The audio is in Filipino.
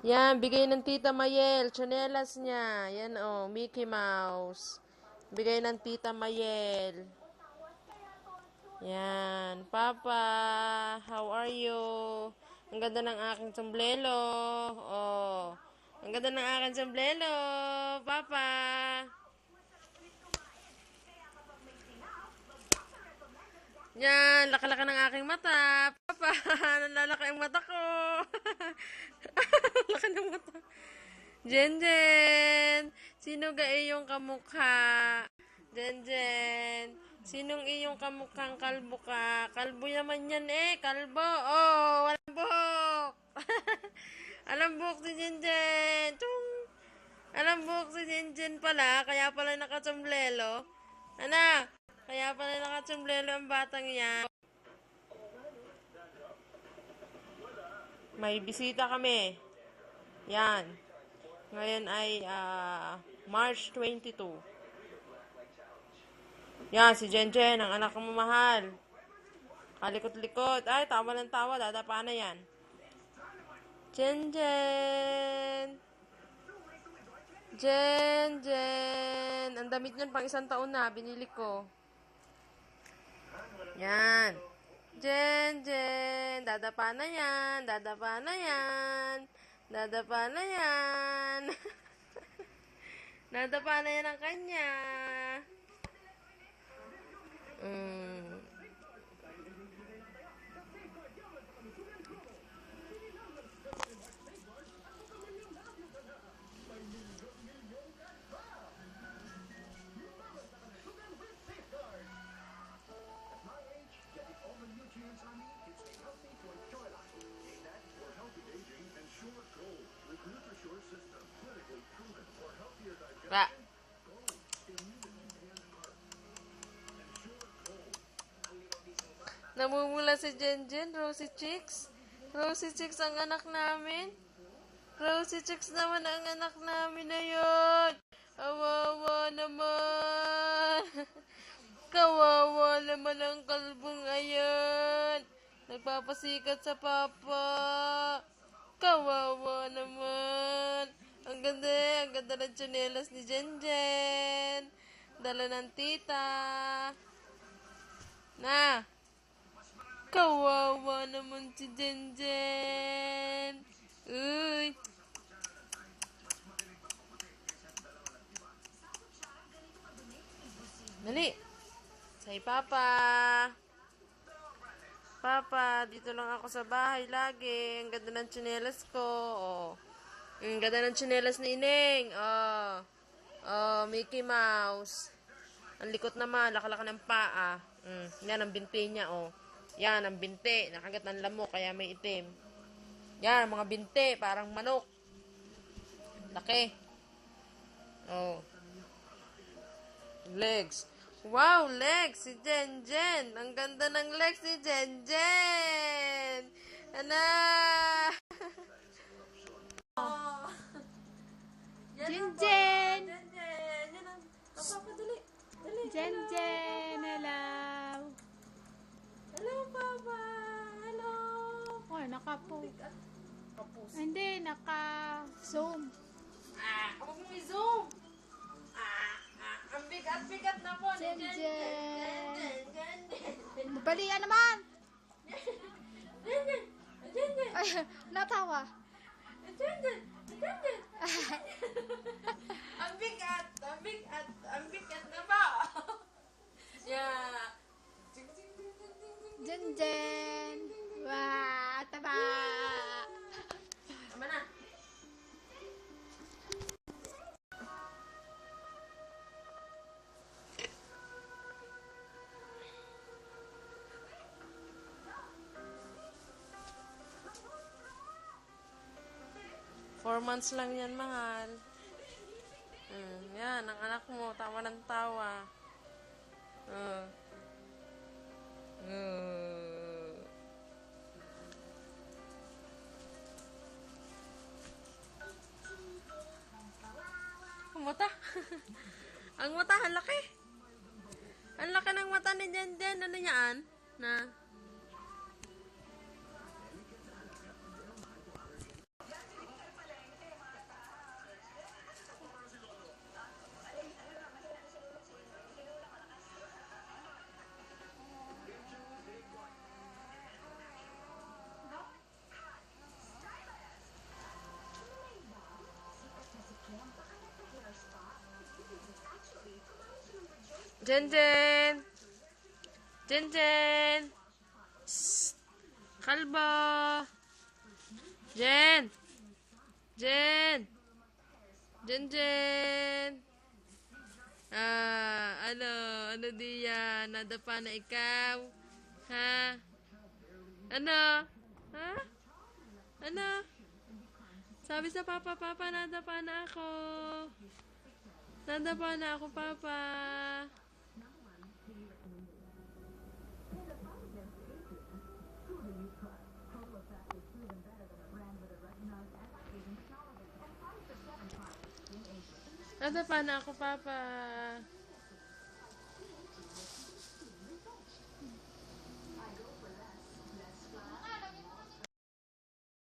Yan, bigay ng Tita Mayel. Chanelas niya. Yan oh, Mickey Mouse. Bigay ng Tita Mayel. Yan. Papa, how are you? Ang ganda ng aking sombrero. Oh. Ang ganda ng aking sombrero. Papa. Yan, laki-laki ng aking mata. Papa, nalalaki ang mata ko. Laki ng mata. Jenjen, sino ga iyong kamukha? Jenjen, sinong iyong kamukhang kalbo ka? Kalbo naman yan kalbo. Oh, walang buhok. Alam buhok si Jenjen. Tung. Alam buhok si Jenjen pala, kaya pala nakatsomblelo. Anak, kaya pala nakatsomblelo ang batang yan. May bisita kami. Yan. Ngayon ay March 22. Yan, si Jenjen, ang anak kong mamahal. Kalikot-likot. Ay, tawa ng tawa. Dadapa na yan. Jenjen. Jenjen. Ang damit niyan pang 1 taon na. Binili ko. Yan. Jenjen. Dadapa na yan. Dadapa na yan. Dadapa na yan. Dadapa na yan ang kanya. Ba. Namumula si Jenjen, Rosy Chicks. Rosy Chicks ang anak namin. Rosy Chicks naman ang anak namin na yun. Kawawa naman. Kawawa naman ang kalbong ayan. Nagpapasikat sa papa. Kawawa naman. Ang ganda ng tsinelas ni Jenjen. Dala ng tita. Na. Kawawa naman si Jenjen. Uy. Dali. Say, Papa. Papa, dito lang ako sa bahay lagi. Ang ganda ng tsinelas ko. Oh. Ang ganda ng tsinelas ni Ineng. Oh. Oh, Mickey Mouse. Ang likot naman. Laki-laki ng paa. Yan ang binti niya, oh. Yan, ang binti. Nakagat ng lamok, kaya may itim. Yan, mga binti. Parang manok. Laki. Oh. Legs. Wow, legs. Si Jenjen. Ang ganda ng legs ni Jenjen. Ana. Jenjen. Yan ang. Papa, dali. Dali. Jenjen. Hello. Hello, Papa. Hello. Oh, hindi, naka-zoom. Huwag mo i-zoom. Ang bigat-bigat na po ni Jenjen. Balian naman. Ay, natawa. Ang bigat na po. Yeah. Jenjen. Wah, taba. Tama na. Four months lang yan, mahal. Yan, ang anak mo, tawa ng tawa. Ang mata. Ang mata, ang laki. Ang laki ng mata ni Jenjen. Ano yan? Na? Jen Jen! Jen Jen! Shh! Kalbo! Jen! Jen! Jen Jen! Ano diyan? Nadapa na ikaw? Ha? Ano? Ha? Ano? Sabi sa papa, papa, nadapa na ako. Nadapa na ako, papa. Nadapa na ako, papa.